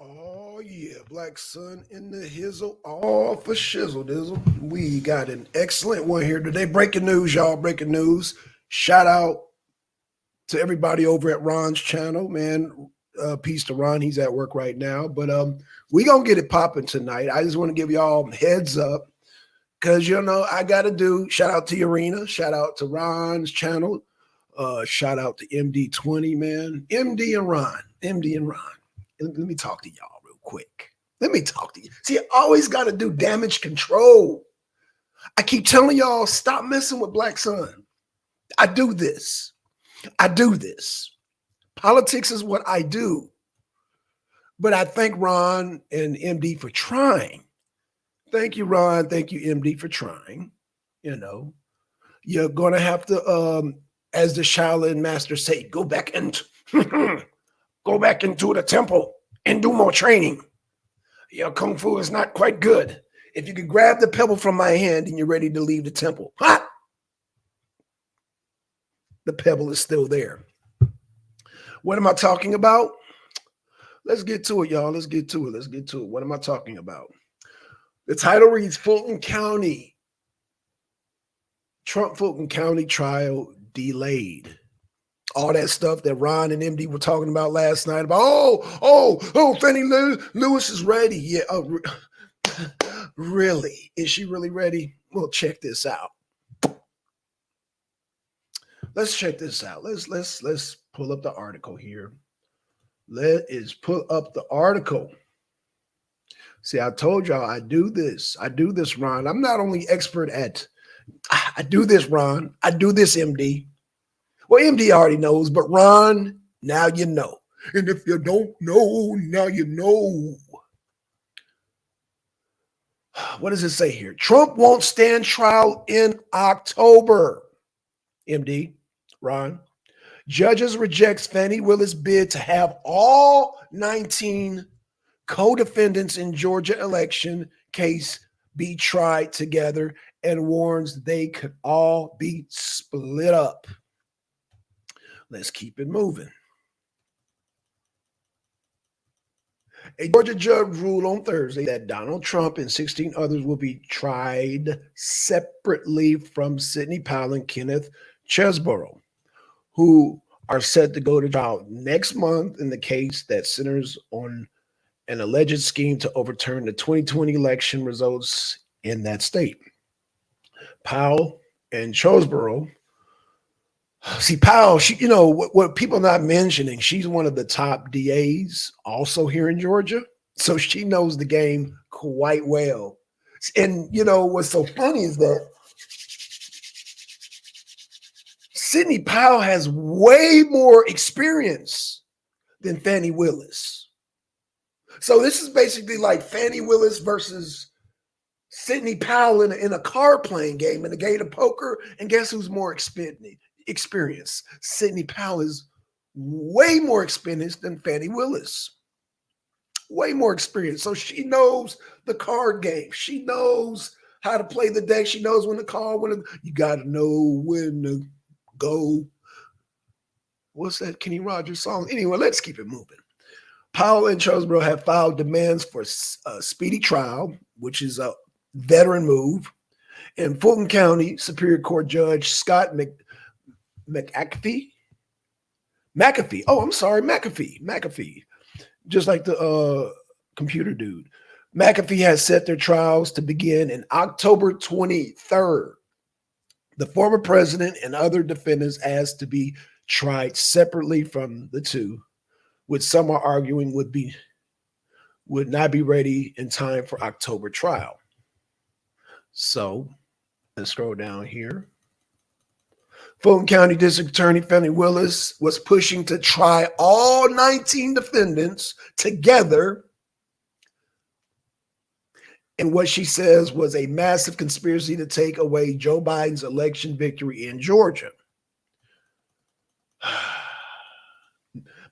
Oh yeah, Black Sun in the hizzle, all for shizzle dizzle. We got an excellent one here today. Breaking news, y'all. Breaking news. Shout out to everybody over at Ron's channel, man. Peace to Ron. He's at work right now, but we gonna get it popping tonight. I just want to give y'all heads up because I gotta do. Shout out to Arena. Shout out to Ron's channel. Shout out to MD20, man. MD and Ron. MD and Ron. Let me talk to y'all real quick. Let me talk to you. See, I always got to do damage control. I keep telling y'all, stop messing with Black Sun. I do this. I do this. Politics is what I do. But I thank Ron and MD for trying. Thank you, Ron. Thank you, MD, for trying. You're going to have to, as the Shaolin master say, go back into the temple and do more training. Your kung fu is not quite good. If you could grab the pebble from my hand and you're ready to leave the temple, the pebble is still there. What am I talking about? Let's get to it, y'all. Let's get to it. What am I talking about? The title reads Fulton County. Fulton County trial delayed. All that stuff that Ron and MD were talking about last night about, Fannie Lewis is ready. Yeah, really? Is she really ready? Well, check this out. Let's check this out. Let's pull up the article here. Let's pull up the article. See, I told y'all I do this. Ron. I'm not only expert at, I do this, Ron. I do this, MD. Well, MD already knows, but Ron, now you know. And if you don't know, now you know. What does it say here? Trump won't stand trial in October. MD, Ron. Judges rejects Fannie Willis bid to have all 19 co-defendants in Georgia election case be tried together and warns they could all be split up. Let's keep it moving. A Georgia judge ruled on Thursday that Donald Trump and 16 others will be tried separately from Sidney Powell and Kenneth Chesebro, who are set to go to trial next month in the case that centers on an alleged scheme to overturn the 2020 election results in that state. Powell and Chesebro. See, Powell, what people are not mentioning, she's one of the top DAs also here in Georgia. So she knows the game quite well. And, what's so funny is that Sidney Powell has way more experience than Fannie Willis. So this is basically like Fannie Willis versus Sidney Powell in a card playing game, in a game of poker. And guess who's more experienced? Sidney Powell is way more experienced than Fannie Willis. Way more experienced. So she knows the card game. She knows how to play the deck. She knows when to call, you got to know when to go. What's that Kenny Rogers song? Anyway, let's keep it moving. Powell and Chesebro have filed demands for a speedy trial, which is a veteran move. And Fulton County Superior Court Judge Scott McAfee. McAfee. Just like the computer dude. McAfee has set their trials to begin in October 23rd. The former president and other defendants asked to be tried separately from the two, which some are arguing would not be ready in time for October trial. So let's scroll down here. Fulton County District Attorney Fannie Willis was pushing to try all 19 defendants together in what she says was a massive conspiracy to take away Joe Biden's election victory in Georgia.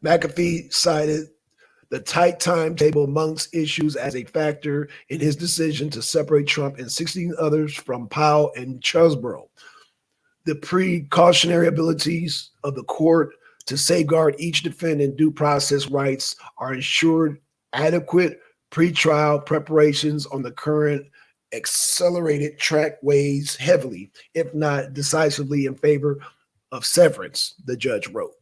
McAfee cited the tight timetable amongst issues as a factor in his decision to separate Trump and 16 others from Powell and Chesebro. The precautionary abilities of the court to safeguard each defendant due process rights are ensured adequate pretrial preparations on the current accelerated track weighs heavily, if not decisively, in favor of severance, the judge wrote.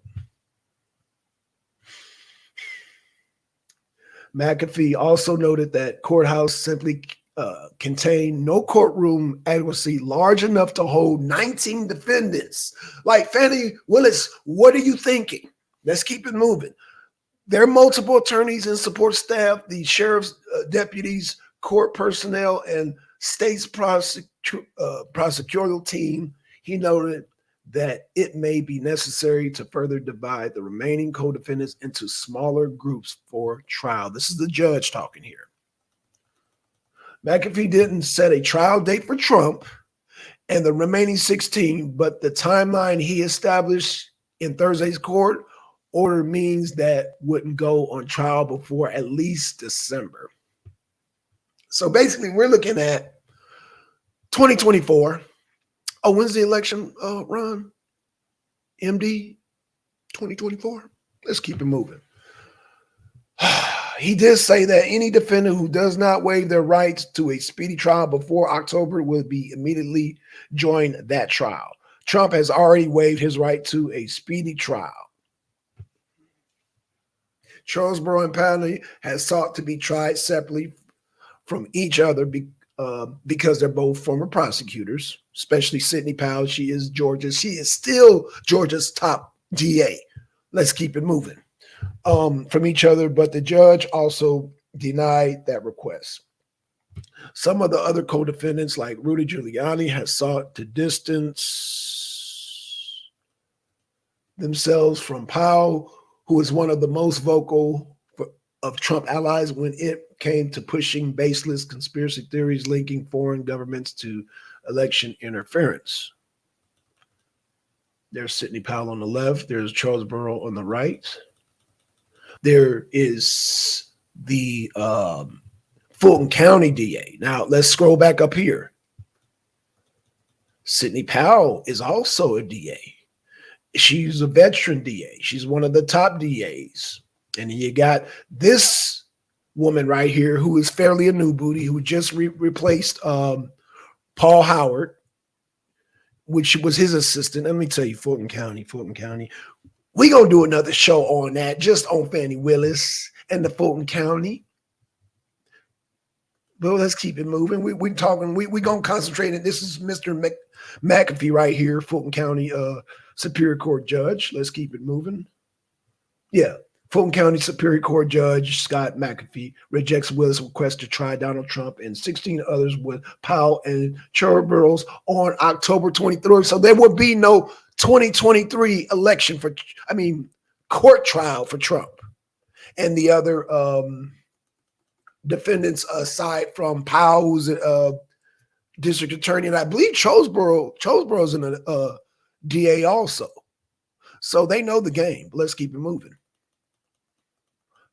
McAfee also noted that courthouse simply contained no courtroom adequacy large enough to hold 19 defendants. Like, Fannie Willis, what are you thinking? Let's keep it moving. There are multiple attorneys and support staff, the sheriff's deputies, court personnel, and state's prosecutorial team. He noted that it may be necessary to further divide the remaining co-defendants into smaller groups for trial. This is the judge talking here. McAfee didn't set a trial date for Trump and the remaining 16, but the timeline he established in Thursday's court order means that wouldn't go on trial before at least December. So basically, we're looking at 2024. Oh, when's the election, Ron? MD 2024? Let's keep it moving. He did say that any defendant who does not waive their rights to a speedy trial before October will be immediately join that trial. Trump has already waived his right to a speedy trial. Charlesboro and Powney has sought to be tried separately from each other because they're both former prosecutors, especially Sidney Powell. She is still Georgia's top DA. Let's keep it moving. From each other, but the judge also denied that request. Some of the other co-defendants, like Rudy Giuliani, has sought to distance themselves from Powell, who is one of the most vocal of Trump allies when it came to pushing baseless conspiracy theories linking foreign governments to election interference. There's Sidney Powell on the left. There's Charlesboro on the right. There is the Fulton County DA. Now, let's scroll back up here. Sidney Powell is also a DA. She's a veteran DA. She's one of the top DAs. And then you got this woman right here who is fairly a new booty, who just replaced Paul Howard, which was his assistant. Let me tell you, Fulton County. We're going to do another show on that, just on Fannie Willis and the Fulton County. But let's keep it moving. We're going to concentrate on this. Is Mr. McAfee right here, Fulton County Superior Court Judge. Let's keep it moving. Yeah. Fulton County Superior Court Judge Scott McAfee rejects Willis' request to try Donald Trump and 16 others with Powell and Charlesboro on October 23rd. So there will be no 2023 court trial for Trump and the other defendants aside from Powell, who's a district attorney, and I believe Charlesboro's in a DA also. So they know the game. But let's keep it moving.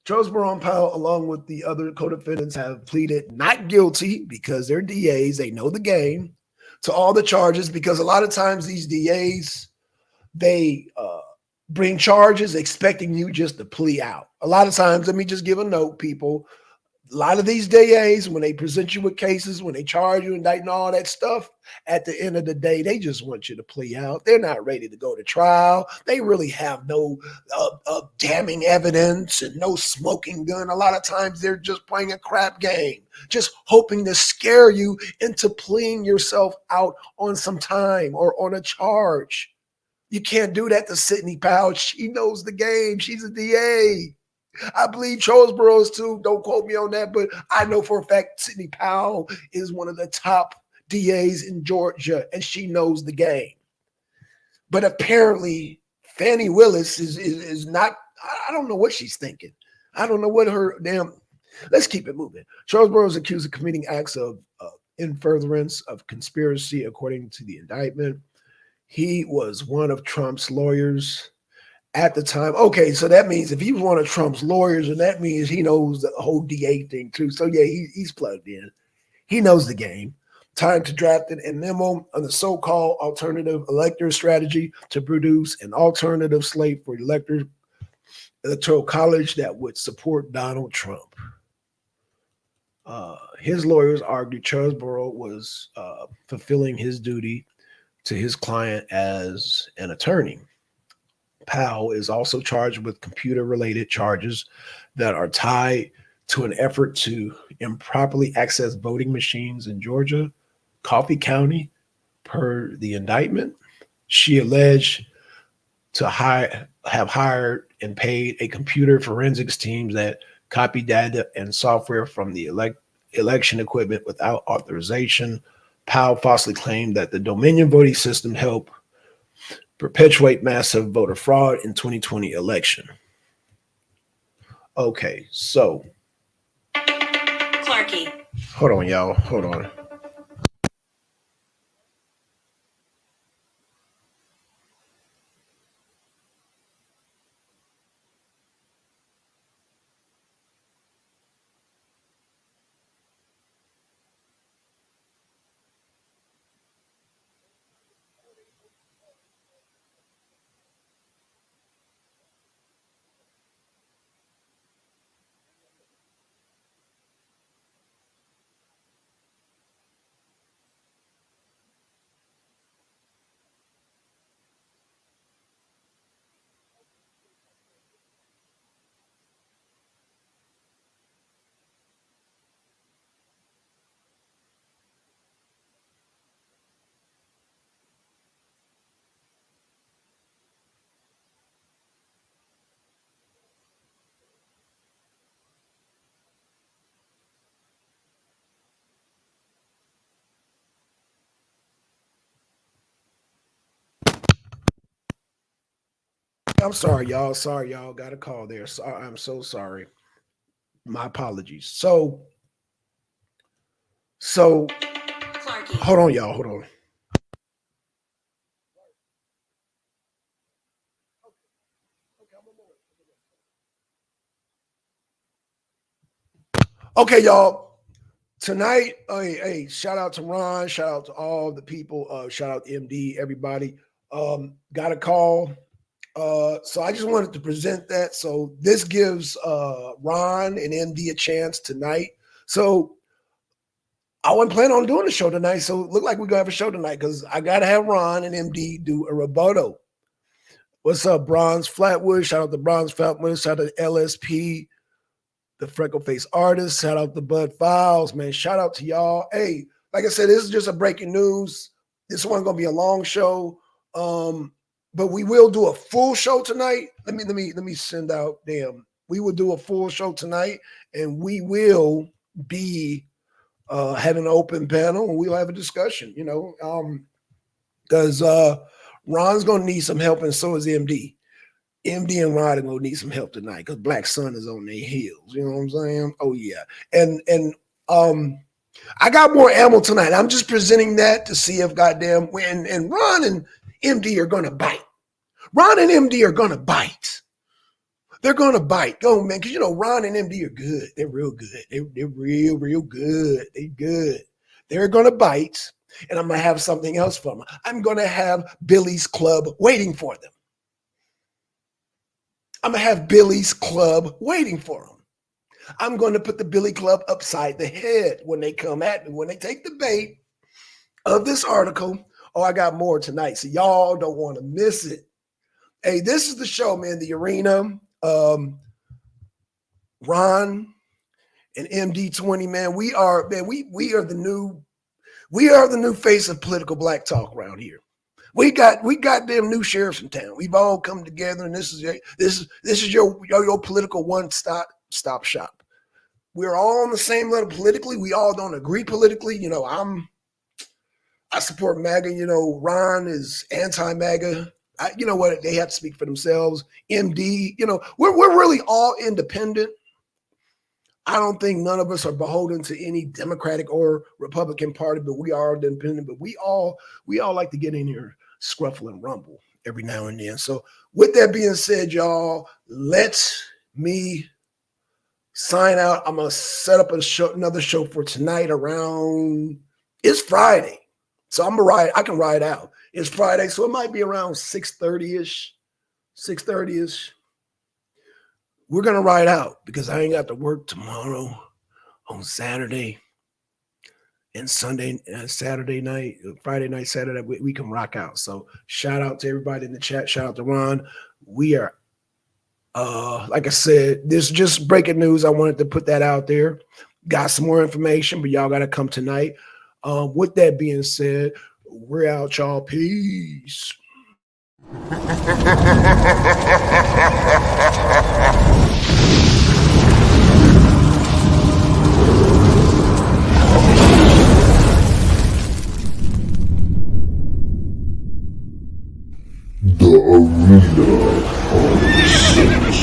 Charlesboro and Powell, along with the other co-defendants, have pleaded not guilty because they're DAs. They know the game to all the charges, because a lot of times these DAs, they bring charges expecting you just to plea out. A lot of times, let me just give a note, people. A lot of these DAs, when they present you with cases, when they charge you, indict and all that stuff, at the end of the day, they just want you to plea out. They're not ready to go to trial. They really have no damning evidence and no smoking gun. A lot of times they're just playing a crap game, just hoping to scare you into pleading yourself out on some time or on a charge. You can't do that to Sidney Powell. She knows the game. She's a DA. I believe Charlesboro's too. Don't quote me on that, but I know for a fact Sidney Powell is one of the top DAs in Georgia, and she knows the game. But apparently, Fannie Willis is not. I don't know what she's thinking. I don't know what her damn. Let's keep it moving. Charlesboro is accused of committing acts of in furtherance of conspiracy, according to the indictment. He was one of Trump's lawyers at the time. Okay, so that means if he was one of Trump's lawyers, and that means he knows the whole DA thing too. So yeah, he's plugged in. He knows the game. Time to draft a memo on the so-called alternative elector strategy to produce an alternative slate for electors Electoral College that would support Donald Trump. His lawyers argued Charlesboro was fulfilling his duty to his client as an attorney. Powell is also charged with computer related charges that are tied to an effort to improperly access voting machines in Georgia, Coffee County, per the indictment. She alleged to have hired and paid a computer forensics team that copied data and software from the election equipment without authorization. Powell falsely claimed that the Dominion voting system helped perpetuate massive voter fraud in 2020 election. Okay, so Clarky. Hold on, y'all. Hold on. I'm sorry, y'all. Sorry, y'all. Got a call there. I'm so sorry. My apologies. So Clarky. Hold on, y'all. Hold on. Okay, y'all. Tonight, hey, shout out to Ron. Shout out to all the people. Shout out to MD, everybody. Got a call. So I just wanted to present that. So this gives Ron and MD a chance tonight. So I wasn't planning on doing the show tonight. So it looked like we're gonna have a show tonight because I gotta have Ron and MD do a rebuttal. What's up, Bronze Flatwood? Shout out to Bronze Flatwood. Shout out to LSP, the Freckle Face Artist. Shout out to Bud Files, man. Shout out to y'all. Hey, like I said, this is just a breaking news. This one's gonna be a long show. But we will do a full show tonight. Let me send out. Damn, we will do a full show tonight, and we will be having an open panel, and we'll have a discussion. Because Ron's gonna need some help, and so is MD. MD and Rod are gonna need some help tonight because Black Sun is on their heels. You know what I'm saying? Oh yeah, and I got more ammo tonight. I'm just presenting that to see if goddamn when and Ron and MD are gonna bite. Ron and MD are gonna bite. They're gonna bite. Go man, because Ron and MD are good. They're real good. They're real good. They're good. They're gonna bite, and I'm gonna have something else for them. I'm gonna have Billy's Club waiting for them. I'm gonna have Billy's Club waiting for them. I'm going to put the Billy Club upside the head when they come at me, when they take the bait of this article. Oh, I got more tonight, so y'all don't want to miss it. Hey, this is the show, man. The Arena, Ron and MD20, man. We are the new face of political black talk around here. We got them new sheriffs in town. We've all come together, and this is your political one-stop shop. We're all on the same level politically. We all don't agree politically. I support MAGA. Ron is anti-MAGA. You know what? They have to speak for themselves. MD, we're really all independent. I don't think none of us are beholden to any Democratic or Republican party, but we are independent. But we all like to get in here, scruffle and rumble every now and then. So with that being said, y'all, let me sign out. I'm gonna set up another show for tonight around. It's Friday, so I can ride out. It's Friday, so it might be around 6:30ish. we're gonna ride out because I ain't got to work tomorrow on Saturday and Sunday, Saturday night, Friday night, Saturday. We can rock out. So shout out to everybody in the chat. Shout out to Ron. We are, like I said, this is just breaking news. I wanted to put that out there. Got some more information, but y'all got to come tonight. With that being said, we're out, y'all. Peace. The Arena of Sin.